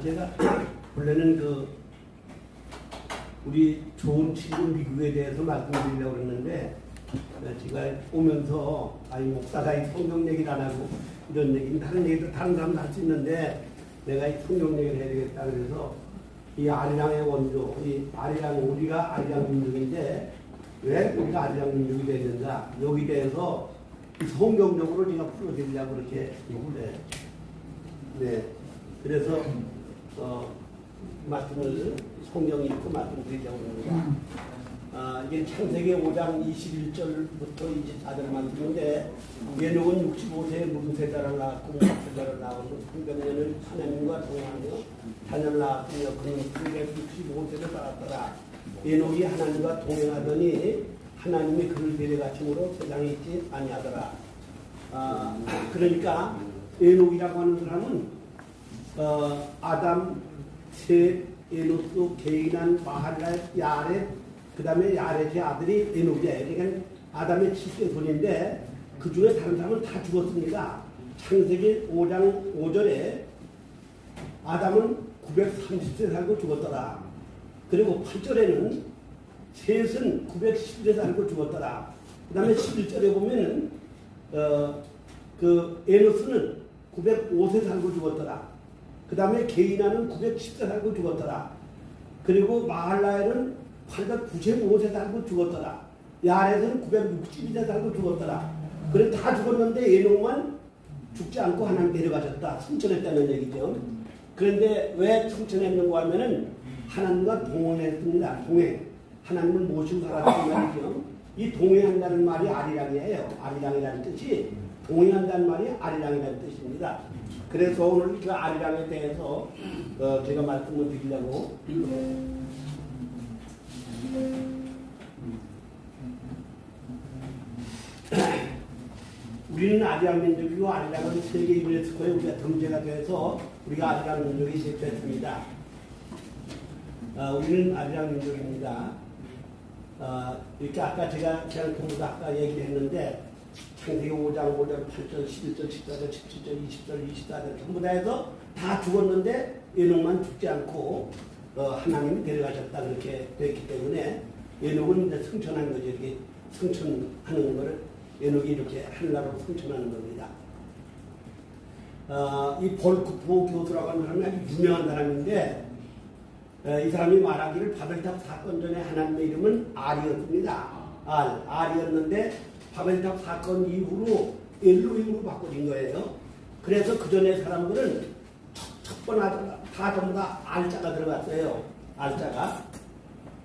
제가 원래는 우리 좋은 친구 미국에 대해서 말씀드리려고 그랬는데 제가 오면서 목사가 이 성경 얘기를 안 하고 이런 얘기는 다른 얘기도 다른 사람도 할 수 있는데 내가 이 성경 얘기를 해야 되겠다 그래서 이 아리랑의 원조, 이 아리랑, 우리가 아리랑 민족인데 왜 우리가 아리랑 민족이 되는가 여기 대해서 성경적으로 제가 풀어드리려고 그렇게 요구를 해요. 네, 그래서 말씀을 성경 읽고 말씀드리려고 합니다. 이게 창세기 5장 21절부터 24절 말씀인데 에녹은 65세에 무슨 자를 낳았고 무슨 낳았고 300년을 하나님과 동행하며 자녀를 낳았으며 그는 965세를 살았더라. 에녹이 하나님과 동행하더니 하나님이 그를 데려가심으로 세상에 있지 아니하더라. 그러니까 에녹이라고 하는 사람은 아담, 셋, 에녹도 개인한 마할랄, 야렛, 그 다음에 야렛의 아들이 에녹이에요. 그러니까 아담의 7세 손인데 그 중에 다른 사람은 다 죽었습니다. 창세기 5장 5절에 아담은 930세 살고 죽었더라. 그리고 8절에는 셋은 910세 살고 죽었더라. 그 다음에 11절에 보면은 에노스는 905세 살고 죽었더라. 그 다음에 게이나는 910세 살고 죽었더라. 그리고 마할라엘은 895세 살고 죽었더라. 야렛은 962세 살고 죽었더라. 그래 다 죽었는데 에녹만 죽지 않고 하나님 데려가셨다. 승천했다는 얘기죠. 그런데 왜 승천했는가 하면은 하나님과 동행했습니다. 동행. 하나님을 모시고 살았단 말이죠. 이 동행한다는 말이 아리랑이에요. 아리랑이라는 뜻이 동행한다는 말이 아리랑이라는 뜻입니다. 그래서 오늘 그 아리랑에 대해서 제가 말씀을 드리려고 우리는 아리랑 민족이고 아리랑은 세계 유네스코에 우리가 등재가 돼서 우리가 아리랑 민족이 제패했습니다. 우리는 아리랑 민족입니다. 이렇게 아까 제가 공부도 아까 얘기했는데 창세기 5장 5절 8절 11절 14절 17절 20절 24절 전부 다 해서 다 죽었는데 에녹만 죽지 않고 하나님이 데려가셨다 그렇게 됐기 때문에 에녹은 이제 승천한 거죠. 이렇게 승천하는 거를 에녹이 이렇게 하늘나라로 승천하는 겁니다. 이 볼크포 교수라고 하는 사람이 아주 유명한 사람인데 이 사람이 말하기를 바벨탑 사건 전에 하나님의 이름은 알이었습니다. 알이었는데 바벨탑 사건 이후로 엘로힘으로 바꿔진 거예요. 그래서 그 전에 사람들은 첫 번째 다 전부 다 알자가 들어갔어요. 알자가.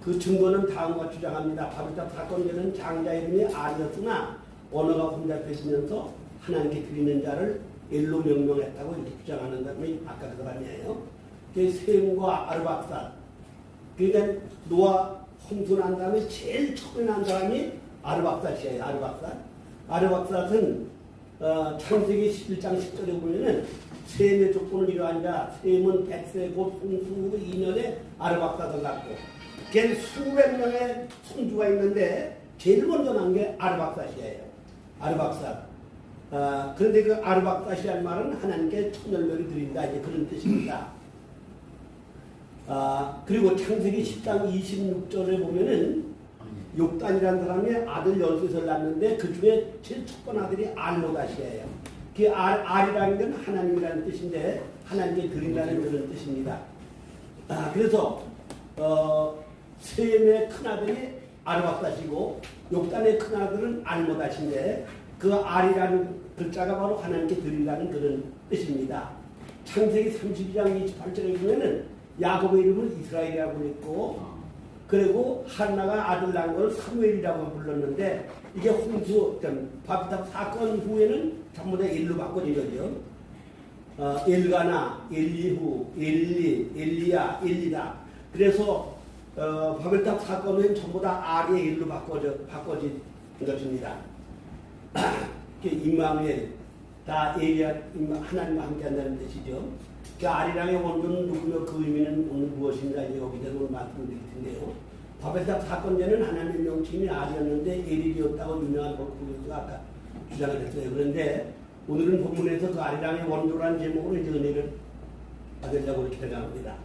그 증거는 다음과 주장합니다. 바벨탑 사건 전에는 장자 이름이 알이었으나 언어가 혼잡해지면서 하나님께 드리는 자를 엘로 명명했다고 이렇게 주장하는 사람이 아까 그 사람이에요. 셈과 아르박삿. 그러니까 노아 홍수 난 다음에 제일 처음에 난 사람이 아르박삿이에요. 아르박삿은 창세기 11장 10절에 보면은 셈의 조건을 이루한 자, 셈은 100세 곧 홍수 후 2년에 아르박삿을 낳고 걔는 수백 명의 손주가 있는데 제일 먼저 난 게 아르박삿이에요. 아르박삿. 그런데 그 아르박삿이라는 말은 하나님께 천열매를 드린다 이제 그런 뜻입니다. 그리고 창세기 10장 26절에 보면은 욕단이라는 사람이 아들 13을 낳았는데 그 중에 제일 첫 번째 아들이 알모다시예요. 그 알이라는 건 하나님이라는 뜻인데 하나님께 드린다는 그런 뜻입니다. 그래서 셈의 큰아들이 아르박삿이고 욕단의 큰아들은 알모다시인데 그 알이라는 글자가 바로 하나님께 드린다는 그런 뜻입니다. 창세기 32장 28절에 보면은 야곱의 이름을 이스라엘이라고 했고 그리고 한나가 아들 낳은 걸 사무엘이라고 불렀는데 이게 홍수 바벨탑 사건 후에는 전부 다 일로 바꿔진 거죠. 엘가나, 엘리후, 엘리, 엘리야, 엘리다. 그래서 바벨탑 사건 후에는 전부 다 아리의 일로 바꿔진 것입니다. 임마누엘 다 엘리야 하나님과 함께한다는 뜻이죠. 그 아리랑의 원조는 누구며 그 의미는 오늘 무엇인가 이제 여기서 오늘 말씀드릴 텐데요. 바벨탑 사건 전에는 하나님의 명칭이 아리였는데 엘리였다고 유명한 볼크포 교수가 아까 주장을 했어요. 그런데 오늘은 본문에서 그 아리랑의 원조라는 제목으로 이제 은혜를 받으려고 이렇게 생각합니다.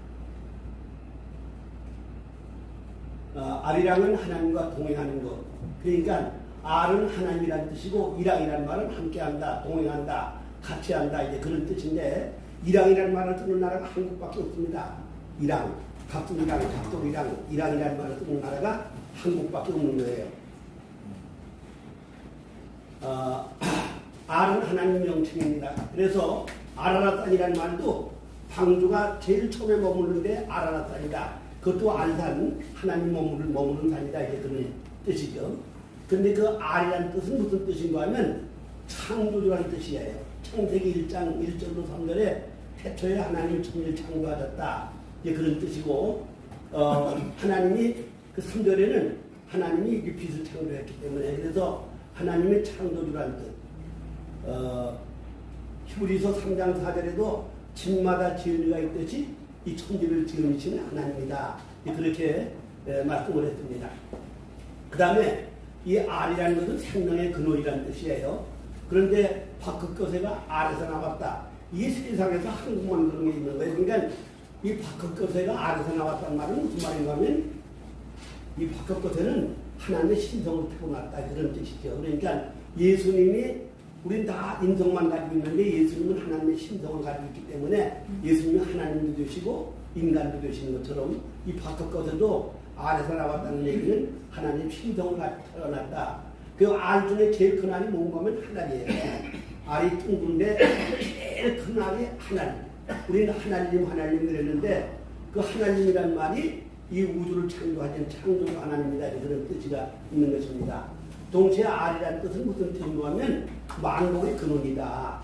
아리랑은 하나님과 동행하는 것. 그러니까 R은 하나님이라는 뜻이고 이랑이라는 말은 함께한다, 동행한다, 같이 한다 이제 그런 뜻인데 이랑이라는 말을 쓰는 나라가 한국밖에 없습니다. 이랑, 각도이랑, 각도이랑, 이랑이라는 말을 쓰는 나라가 한국밖에 없는 거예요. R은 하나님 명칭입니다. 그래서 아라라산이라는 말도 방주가 제일 처음에 머무르는데 아라라산이다. 그것도 알산, 하나님 머무르는 산이다. 이게 그런 뜻이죠. 그런데 그 R이라는 뜻은 무슨 뜻인가 하면 창조주라는 뜻이에요. 창세기 1장 1절로 3절에 태초에 하나님 천지를 창조하셨다. 이제 그런 뜻이고, 하나님이 그 3절에는 하나님이 이 빛을 창조했기 때문에 그래서 하나님의 창조주라는 뜻. 히브리서 3장 4절에도 집마다 지은이가 있듯이 이 천지를 지으시는 하나님이다. 그렇게 말씀을 했습니다. 그 다음에 이 R이라는 것은 생명의 근원이라는 뜻이에요. 그런데 바크거세가 R에서 나왔다. 이 세상에서 한국만 그런 게 있는 거예요. 그러니까 이 바크거세가 R에서 나왔다는 말은 무슨 말인가 하면 이 바크거세는 하나님의 신성을 태어났다. 그런 뜻이죠. 그러니까 예수님이 우린 다 인성만 가지고 있는데 예수님은 하나님의 신성을 가지고 있기 때문에 예수님은 하나님도 되시고 인간도 되시는 것처럼 이 바크거세도 R에서 나왔다는 얘기는 하나님 신성을 가지고 태어났다. 그 R 중에 제일 큰 알이 뭔가 하면 하나님이에요. R이 둥근데 제일 큰 알이 하나님. 우리는 하나님 그랬는데 그 하나님이란 말이 이 우주를 창조하신 창조주 하나님이다. 그런 뜻이가 있는 것입니다. 동시에 R이라는 뜻은 무슨 뜻인가 하면 만복의 근원이다.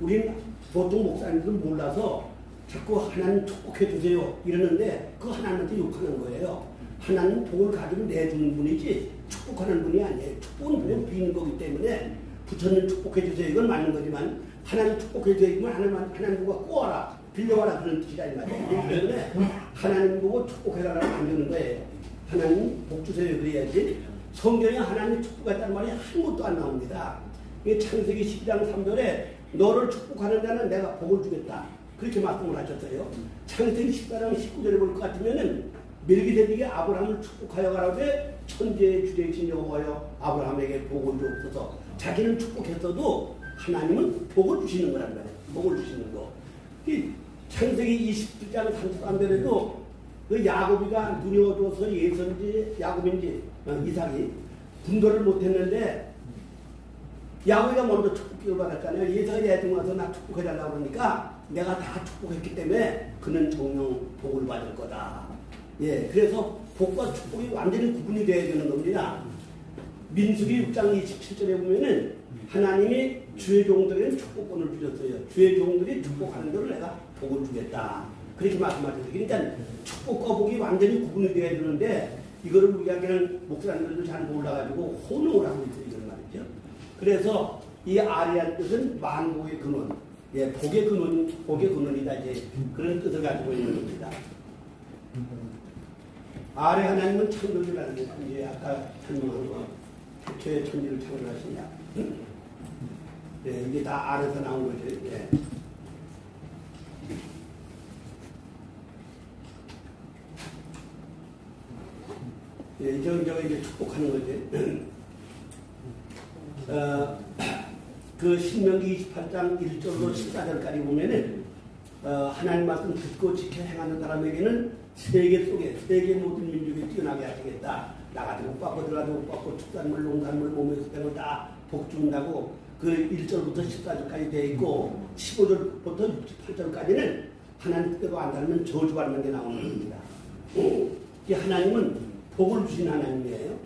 우리는 보통 목사님들은 몰라서 자꾸 하나님 축복해 주세요 이러는데 그 하나님한테 욕하는 거예요. 하나님 복을 가지고 내주는 분이지 축복하는 분이 아니에요. 축복은 복을 비는 거기 때문에 부처님 축복해 주세요 이건 맞는 거지만 하나님 축복해 주세요 이건 하나님 보고 꼬아라 빌려와라 그런 뜻이 아니라 때문에 하나님 보고 축복해라라고 안 되는 거예요. 하나님 복 주세요 그래야지. 성경에 하나님 축복했다는 말이 한 곳도 안 나옵니다. 창세기 12장 3절에 너를 축복하는 자는 내가 복을 주겠다. 그렇게 말씀을 하셨어요. 창세기 14장 19절에 볼 것 같으면은 멜기세덱이 아브라함을 축복하여 가라되 천지의 주되신 여호와여 아브라함에게 복을 주옵소서. 자기는 축복했어도 하나님은 복을 주시는 거란 말이에요. 복을 주시는 거. 이 창세기 27장 33절에도 그 야곱이가 눈이 어두워서 예선지 야곱인지 이삭이 분도를 못했는데 야곱이가 먼저 축복을 받았잖아요. 예서가 예등 와서 나 축복해달라고 그러니까 내가 다 축복했기 때문에 그는 정령 복을 받을 거다. 예, 그래서 복과 축복이 완전히 구분이 되어야 되는 겁니다. 민수기 6장 27절에 보면은 하나님이 주의 종들에는 축복권을 주셨어요. 주의 종들이 축복하는 대로 내가 복을 주겠다. 그렇게 말씀하셨어요. 그러니까 축복과 복이 완전히 구분이 되어야 되는데 이거를 우리가 그냥 목사님들도 잘 몰라가지고 혼용을 하고 있어요. 이런 말이죠. 그래서 이 R이라는 뜻은 만복의 근원, 예, 복의 근원이다. 이제 그런 뜻을 가지고 있는 겁니다. R의 하나님은 창조주라는 게 이제 아까 설명한 거, 태초에 천지를 창조하시냐. 예, 이게 다 R에서 나온 거죠. 예. 예, 이제 축복하는 거지. 그 신명기 28장 1절로 14절까지 보면은 하나님 말씀 듣고 지켜 행하는 사람에게는 세계 속에 세계 모든 민족이 뛰어나게 하시겠다. 나가지 못 받고 들어가지 못 받고 축산물, 농산물, 몸에서 빼는 다 복 준다고 그 1절부터 14절까지 되어 있고 15절부터 68절까지는 하나님 뜻대로 안 살면 저주받는 게 나오는 겁니다. 이 하나님은 복을 주신 하나님이에요.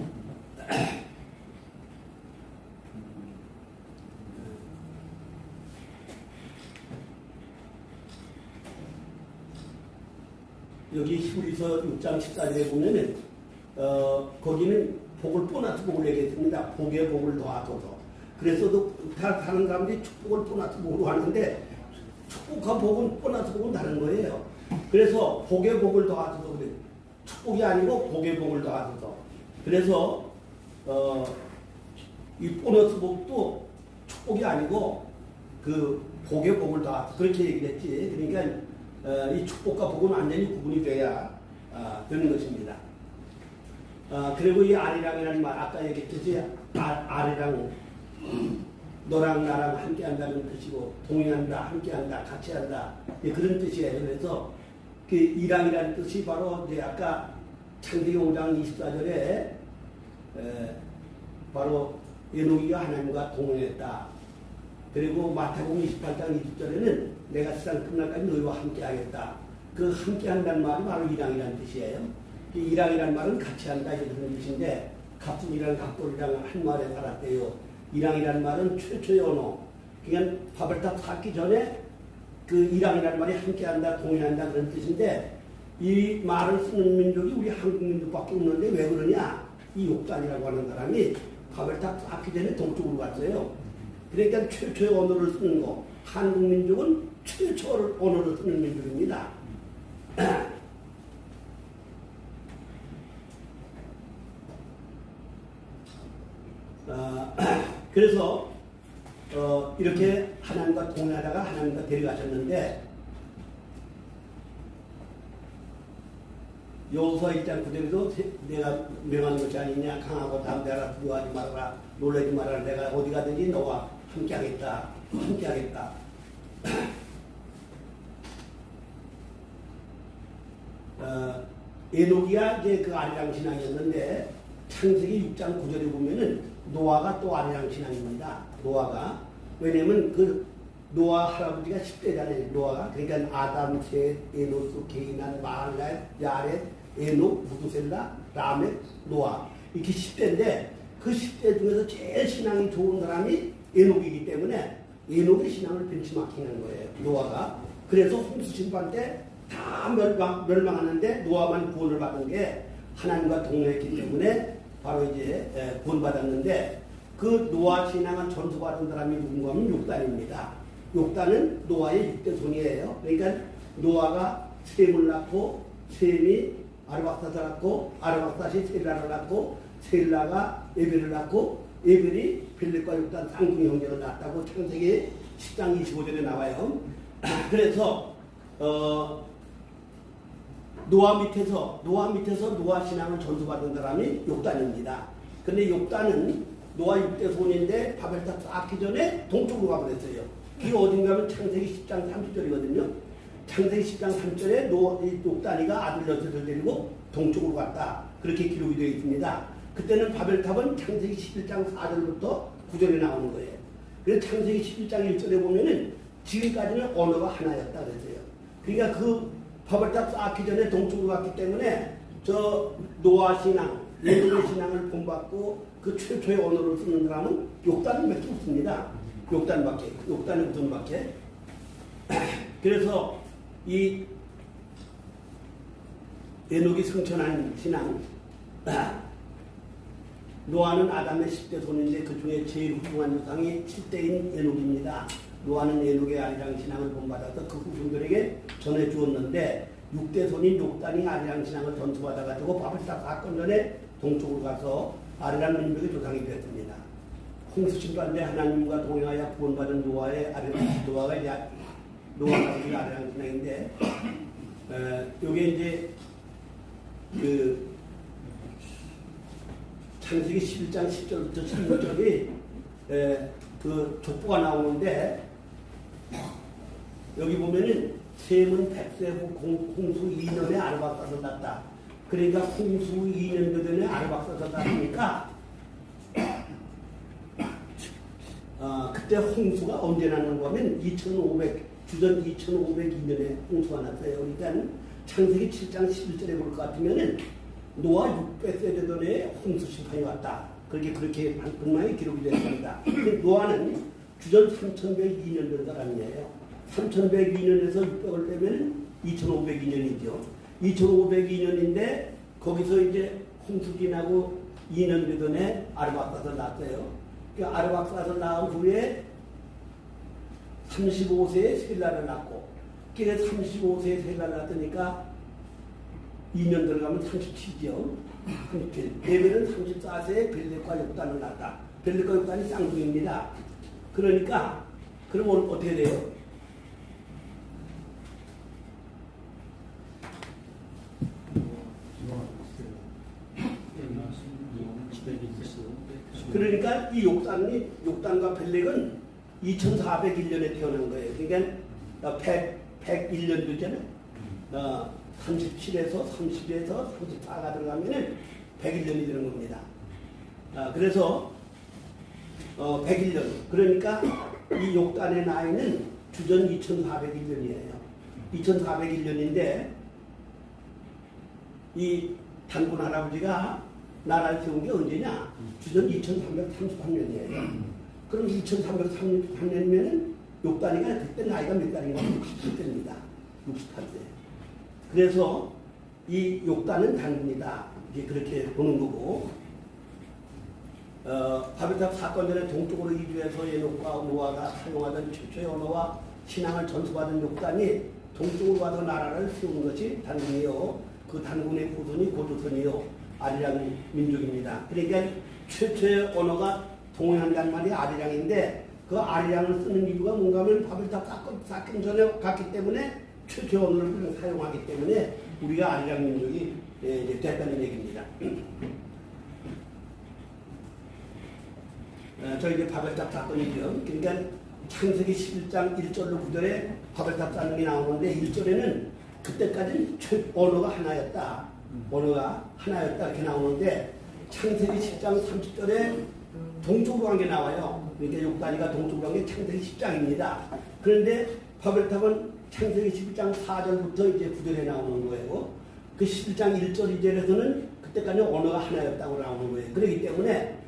여기 히브리서 6장 14절에 보면은 거기는 복을 보너스 복을 얘기했습니다. 복에 복을 더하소서. 그래서도 다른 사람들이 축복을 보너스 복으로 하는데 축복과 복은 보너스 복은 다른 거예요. 그래서 복에 복을 더하소서 그래. 축복이 아니고 복에 복을 더하소서. 그래서 이 보너스 복도 축복이 아니고 그 복에 복을 다 그렇게 얘기했지. 그러니까 이 축복과 복은 완전히 구분이 돼야 되는 것입니다. 그리고 이 아리랑이라는 말 아까 얘기했듯이 아리랑 너랑 나랑 함께한다는 뜻이고 동행한다, 함께한다, 같이한다 그런 뜻이에요. 그래서 그 이랑이라는 뜻이 바로 이제 아까 창세기 5장 24절에 바로 에녹이가 하나님과 동행했다. 그리고 마태복음 28장 20절에는 내가 세상 끝날까지 너희와 함께하겠다. 그 함께한다는 말이 바로 이랑이라는 뜻이에요. 이 이랑이라는 말은 같이한다 이런 뜻인데 갑분이랑 갑돌이랑 한 말에 살았대요. 이랑이라는 말은 최초의 언어. 그냥 밥을 다 탔기 전에 그 이랑이라는 말이 함께한다, 동행한다 그런 뜻인데 이 말을 쓰는 민족이 우리 한국 민족밖에 없는데 왜 그러냐? 이 욕단이라고 하는 사람이 밥을 다 탔기 전에 동쪽으로 갔어요. 그러니까 최초의 언어를 쓰는 거. 한국 민족은 최초 언어를 쓰는 민족입니다. 그래서 이렇게 하나님과 동행하다가 하나님과 데려가셨는데 여호수아 1장 9절에도 내가 명한 것이 아니냐 강하고 담대하라 두려워하지 말아라 놀라지 말아라 내가 어디 가든지 너와 함께하겠다 함께하겠다. 에녹이야 이제 그 아리랑 신앙이었는데 창세기 6장 9절에 보면은 노아가 또 아리랑 신앙입니다. 노아가 왜냐면 그 노아 할아버지가 10대잖아요. 노아가 그러니까 아담, 셋, 에노스, 게이난, 마할렛, 야렛, 에녹, 무두셀라, 라멕, 노아 이렇게 10대인데 그 10대 중에서 제일 신앙이 좋은 사람이 에녹이기 때문에 에녹의 신앙을 벤치마킹하는 거예요. 노아가 그래서 홍수 심판 때 다 멸망하는데 노아만 구원을 받은 게 하나님과 동행했기 때문에 바로 이제 구원받았는데 그 노아 신앙을 전수받은 사람이 누군가 하면 욕단입니다. 욕단은 노아의 6대 손이에요. 그러니까 노아가 셈을 낳고 셈이 아르박사를 낳고 아르박사시 셀라를 낳고 셀라가 에벨을 낳고 에벨이 벨렉과 욕단 쌍둥이 형제를 낳았다고 창세기 10장 25절에 나와요. 그래서 노아 밑에서 노아 신앙을 전수받은 사람이 욕단입니다. 근데 욕단은 노아 6대 손인데 바벨탑 쌓기 전에 동쪽으로 가버렸어요. 이게 어딘가 하면 창세기 10장 30절이거든요. 창세기 10장 3절에 욕단이가 아들 여섯을 데리고 동쪽으로 갔다. 그렇게 기록이 되어 있습니다. 그때는 바벨탑은 창세기 11장 4절부터 9절에 나오는 거예요. 그래서 창세기 11장 1절에 보면은 지금까지는 언어가 하나였다 그랬어요. 그러니까 그 바벨탑 쌓기 전에 동쪽으로 갔기 때문에 저 노아 신앙, 에녹의 신앙을 본받고 그 최초의 언어를 쓰는 사람은 욕단밖에 없습니다. 욕단의 우선밖에. 그래서 이 에녹이 승천한 신앙, 노아는 아담의 10대 손인데 그 중에 제일 훌륭한 조상이 7대인 에녹입니다. 노아는 에녹의 아리랑 신앙을 본받아서 그 후손들에게 전해주었는데 6대 손인 욕단이 아리랑 신앙을 전수받아가지고 바벨탑 사건 전에 동쪽으로 가서 아리랑 민족의 조상이 되었습니다. 홍수 심판 때 하나님과 동행하여 구원받은 노아가 이제 노아가 아리랑 신앙인데 요게 이제 그 창세기 11장 10절부터 16절이 그 족보가 나오는데 여기 보면은 셈은 100세 후 홍수 2년에 아르박사를 낳았다. 그러니까 홍수 2년 전에 아르박사를 낳으니까 그때 홍수가 언제 났는가 하면 주전 2502년에 홍수가 났어요. 그러니까 창세기 7장 11절에 볼 것 같으면은 노아 600세 되던 해에 홍수 심판이 왔다. 그렇게 분명히 기록이 되었습니다. 노아는 주전 3102년 된 사람이에요. 3102년에서 600을 빼면 2502년이죠. 2502년인데 거기서 이제 홍수 지나고 2년 되던 해 아르박사를 낳았어요. 그 아르박사를 낳은 후에 35세에 셀라를 낳고 그래서 35세에 셀라를 낳았으니까 2년 들어가면 37이죠. 37. 에벨은 34세에 벨렉과 욕단을 낳았다. 벨렉과 욕단이 쌍둥이입니다. 그러니까 그럼 오늘 어떻게 돼요? 그러니까 이 욕단과 벨렉은 2401년에 태어난 거예요. 그러니까 101년 되잖아요. 37에서 30에서 34가 들어가면은 101년이 되는 겁니다. 그래서 101년. 그러니까 이 욕단의 나이는 주전 2401년이에요. 2401년인데 이 단군 할아버지가 나라를 세운 게 언제냐? 주전 2333년이에요. 그럼 2333년이면 욕단이가 그때 나이가 몇 달인가? 68세입니다. 68세. 그래서 이 욕단은 단군이다. 이제 그렇게 보는 거고, 바벨탑 사건 전에 동쪽으로 이주해서 에녹과 노아가 사용하던 최초의 언어와 신앙을 전수받은 욕단이 동쪽으로 와서 나라를 세우는 것이 단군이요. 그 단군의 후손이 고조선이요. 아리랑 민족입니다. 그러니까 최초의 언어가 동양이란 말이 아리랑인데 그 아리랑을 쓰는 이유가 뭔가 하면 바벨탑 사건 전에 갔기 때문에 최초의 언어를 사용하기 때문에 우리가 아리랑 민족이 됐다는 얘기입니다. 저 이제 바벨탑 사건이죠. 그러니까 창세기 11장 1절로 9절에 바벨탑 쌓는 게 나오는데 1절에는 그때까지는 언어가 하나였다. 언어가 하나였다 이렇게 나오는데 창세기 10장 30절에 동쪽으로 한 게 나와요. 그러니까 욕단이가 동쪽으로 한 게 창세기 10장입니다. 그런데 바벨탑은 창세기 11장 4절부터 이제 9절에 나오는 거예요. 그 11장 1절 2절에서는 그때까지 언어가 하나였다고 나오는 거예요. 그렇기 때문에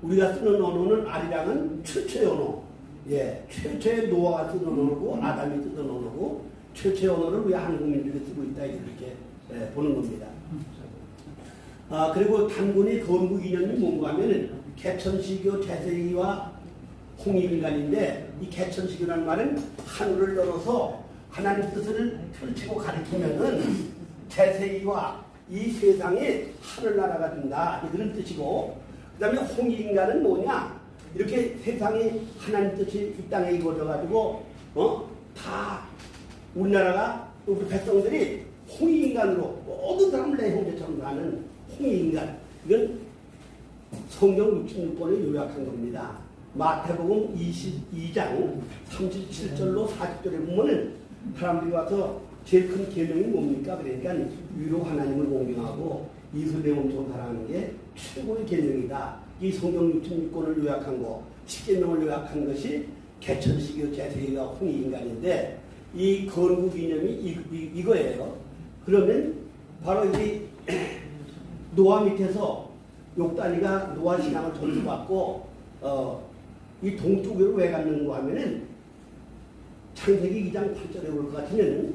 우리가 쓰는 언어는 아리랑은 최초의 언어, 최초의 노아가 쓰던 언어고 아담이 쓰던 언어고 최초의 언어를 우리 한국 민족이 쓰고 있다 이렇게 보는 겁니다. 그리고 단군이 건국 이념이 뭔가 하면은 개천시교 제세기와 홍익인간인데 이 개천시교라는 말은 하늘을 열어서 하나님 뜻을 펼치고 가리키면은 제세기와 이 세상이 하늘나라가 된다 그런 뜻이고 그 다음에 홍익인간은 뭐냐 이렇게 세상이 하나님 뜻이 이 땅에 이루어져 가지고 다 우리나라가 우리 백성들이 홍익인간으로 모든 사람을 내 형제처럼 가는 홍익인간 이건 성경 66권에 요약한 겁니다. 마태복음 22장 37절로 40절에 보면은 사람들이 와서 제일 큰 계명이 뭡니까? 그러니까 위로 하나님을 공경하고 이웃을 내 몸처럼 사랑하는 게 최고의 계명이다. 이 성경 66권을 요약한 거 10계명을 요약한 것이 개천시교 제세기가 홍익인간인데 이 건국 이념이 이거예요. 그러면 바로 이 노아 밑에서 욕단이가 노아 신앙을 전수받고 이 동쪽으로 왜 갔는가 하면은 창세기 2장 8절에 올 것 같으면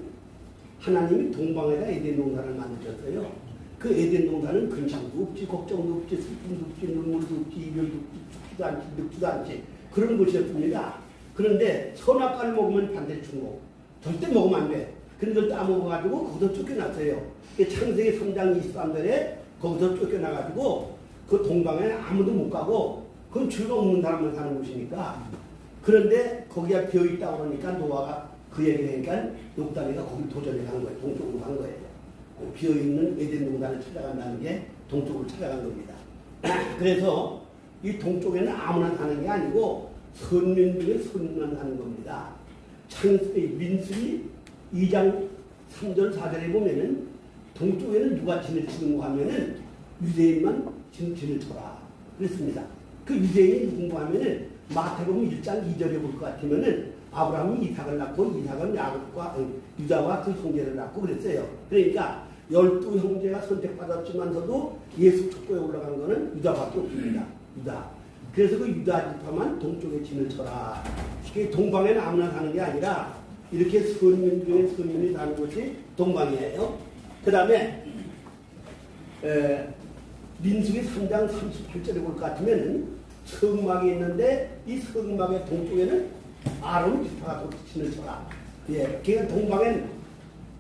하나님이 동방에다 에덴 동산을 만드셨어요. 그 에덴 동산은 근심도 없지, 걱정도 없지, 슬픔도 없지, 눈물도 없지, 이별도 없지, 죽지도 않지, 늙지도 않지 그런 곳이었습니다. 그런데 선악과를 먹으면 반대 충고 절대 먹으면 안 돼. 그런 걸 따먹어가지고 거기서 쫓겨났어요. 창세기 3장 23절에 거기서 쫓겨나가지고 그 동방에 아무도 못 가고 그건 죄가 없는 사람만 사는 곳이니까 그런데 거기가 비어있다고 그러니까 노아가 그 얘기를 하니까 욕단이가 거기 도전해 간 거예요. 동쪽으로 간 거예요. 비어있는 에덴 동산을 찾아간다는 게 동쪽으로 찾아간 겁니다. 그래서 이 동쪽에는 아무나 사는 게 아니고 선민 중에 선민만 사는 겁니다. 창세기 민수기 2장 3절 4절에 보면은 동쪽에는 누가 진을 치는가 하면은 유대인만 진을 쳐라 그랬습니다. 그 유대인이 누군가 하면은 마태복음 1장 2절에 볼 것 같으면은 아브라함이 이삭을 낳고 이삭은 야곱과 유다와 그 형제를 낳고 그랬어요. 그러니까 12형제가 선택받았지만서도 예수 족보에 올라간 거는 유다밖에 없습니다. 유다. 그래서 그 유다 지파만 동쪽에 진을 쳐라. 동방에는 아무나 사는 게 아니라 이렇게 선민 중에 선민이 사는 곳이 동방이에요. 그 다음에 민수기 3장 38절에 볼 것 같으면 성막이 있는데 이 성막의 동쪽에는 아론 지파가 진을 쳐라. 그러니까 동방엔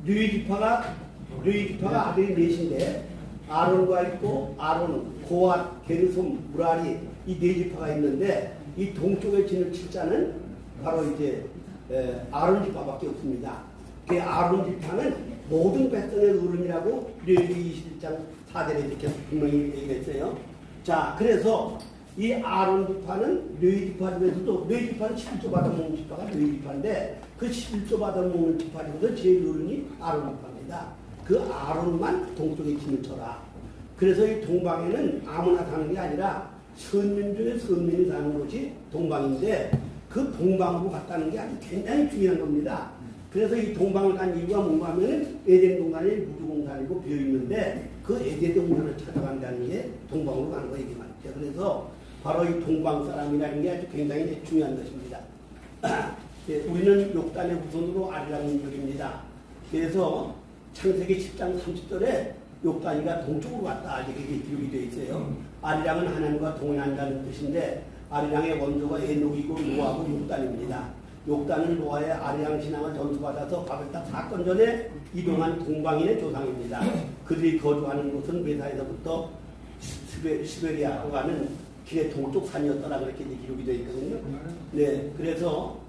르위 지파가 아들이 넷인데 아론과 있고 아론, 고앗, 게르솜, 무라리 이 네 지파가 있는데 이 동쪽에 진을 칠 자는 바로 이제 아론 지파밖에 없습니다. 그 아론 지파는 모든 백성의 어른이라고 레위기 21장 4절에 이렇게 분명히 얘기했어요. 자, 그래서 이 아론 지파는 레위 지파 중에서도 레위 지파는 11조 받아먹는 지파가 레위 지파인데 그 11조 받아먹는 지파 중에서 제일 어른이 아론 지파입니다. 그 아론만 동쪽에 짐을 쳐라. 그래서 이 동방에는 아무나 사는 게 아니라 선민 중에 선민이 사는 곳이 동방인데 그 동방으로 갔다는 게 아주 굉장히 중요한 겁니다. 그래서 이 동방을 간 이유가 뭔가 하면 에덴 동산이 무주공산이고 비어있는데 그 에덴 동산을 찾아간다는 게 동방으로 가는 거 얘기 말이죠. 그래서 바로 이 동방 사람이라는 게 아주 굉장히 중요한 것입니다. 우리는 욕단의 후손으로 아리랑 민족입니다. 그래서 창세기 10장 30절에 욕단이가 동쪽으로 갔다 이렇게 기록이 되어 있어요. 아리랑은 하나님과 동행한다는 뜻인데 아리랑의 원조가 에녹이고 노아고 욕단입니다. 욕단은 노아의 아리랑 신앙을 전수받아서 바벨탑 사건 전에 이동한 동방인의 조상입니다. 그들이 거주하는 곳은 메사에서부터 시베리아로 가는 길의 동쪽 산이었더라 그렇게 기록이 되어 있거든요. 네, 그래서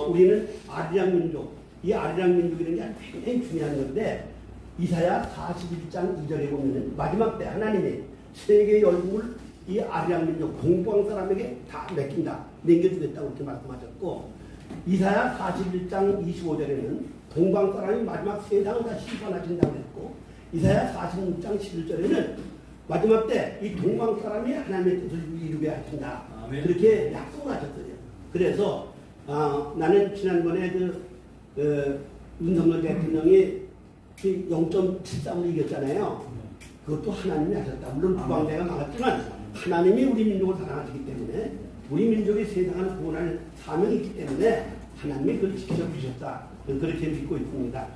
우리는 아리랑 민족, 이 아리랑 민족이라는 게 굉장히 중요한 건데 이사야 41장 2절에 보면 마지막 때 하나님이 세계의 열국을 이 아리랑 민족 동방 사람에게 다 맡긴다, 남겨주겠다고 이렇게 말씀하셨고 이사야 41장 25절에는 동방 사람이 마지막 세상을 다 심판하신다고 했고 이사야 46장 11절에는 마지막 때 이 동방 사람이 하나님의 뜻을 이루게 하신다. 그렇게 약속을 하셨어요. 그래서 나는 지난번에 윤석열 대통령이 0.73으로 이겼잖아요. 그것도 하나님이 하셨다. 물론 국방대가 막았지만 하나님이 우리 민족을 사랑하시기 때문에 우리 민족이 세상을 구원할 사명이 있기 때문에 하나님이 그걸 지켜주셨다. 그렇게 믿고 있습니다.